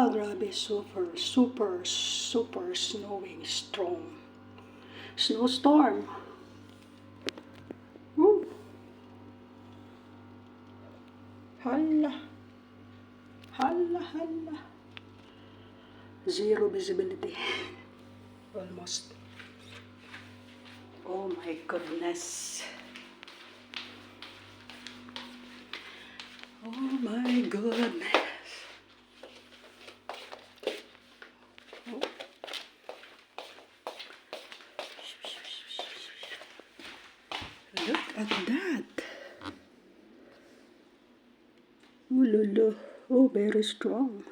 Grabe, super snowing strong. Snowstorm. Woo. Hala. Hala. Zero visibility. Almost. Oh my goodness. Oh my goodness. Oh. Look at that. Oh, lolo. Oh, very strong.